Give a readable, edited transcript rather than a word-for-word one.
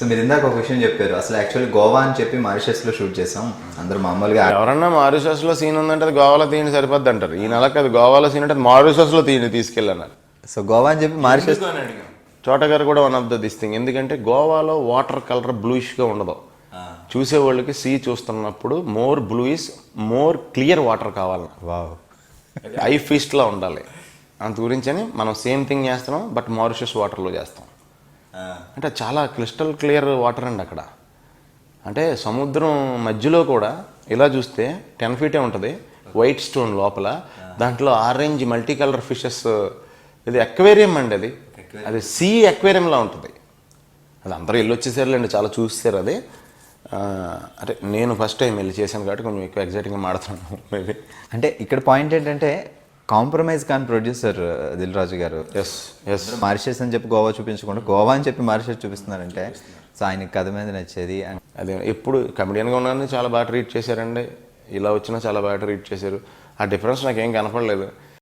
So మీరు ఇందాక ఒక విషయం చెప్పారు, అసలు యాక్చువల్లీ గోవా అని చెప్పి మారిషస్లో షూట్ చేసాం. అందరూ మామూలుగా ఎవరన్నా మారిషస్లో సీన్ ఉందంటే అది గోవాలో తీయండి సరిపోద్ది అంటారు. ఈ నెలకి అది గోవాలో సీన్ అంటే అది మారిషస్లో తీయండి తీసుకెళ్ళన్నారు. సో గోవా అని చెప్పి మారిషస్ చోట గారు కూడా one of the this thing. ఎందుకంటే గోవాలో వాటర్ కలర్ బ్లూయిష్గా ఉండదు. చూసేవాళ్ళకి సీ చూస్తున్నప్పుడు more bluish, more clear water కావాలి. వావ్, ఐ ఫీస్ట్లో ఉండాలి. అంత గురించి అని మనం సేమ్ థింగ్ చేస్తున్నాం, బట్ మారిషస్ వాటర్లో చేస్తాం. అంటే చాలా క్రిస్టల్ క్లియర్ వాటర్ అండి అక్కడ. అంటే సముద్రం మధ్యలో కూడా ఇలా చూస్తే 10 feet ఉంటుంది, వైట్ స్టోన్ లోపల, దాంట్లో ఆరెంజ్ మల్టీ కలర్ ఫిషెస్. ఇది అక్వేరియం అండి, అది సీ అక్వేరియంలా ఉంటుంది. అది అందరూ వెళ్ళి వచ్చేసారులేండి, చాలా చూస్తారు అది. అంటే నేను ఫస్ట్ టైం వెళ్ళి చేశాను కాబట్టి కొంచెం ఎక్కువ ఎగ్జైటింగ్గా మాడుతున్నాను మేబీ. అంటే ఇక్కడ పాయింట్ ఏంటంటే కాంప్రమైజ్ కాని ప్రొడ్యూసర్ దిల్ రాజు గారు. ఎస్ మారిషస్ అని చెప్పి గోవా చూపించకుండా గోవా అని చెప్పి మారిషస్ చూపిస్తున్నారంటే సో ఆయనకి కథ మీద నచ్చేది. అదే ఎప్పుడు కమెడియన్గా ఉన్నారని చాలా బాగా ట్రీట్ చేశారండి, ఇలా వచ్చినా చాలా బాగా ట్రీట్ చేశారు. ఆ డిఫరెన్స్ నాకేం కనపడలేదు.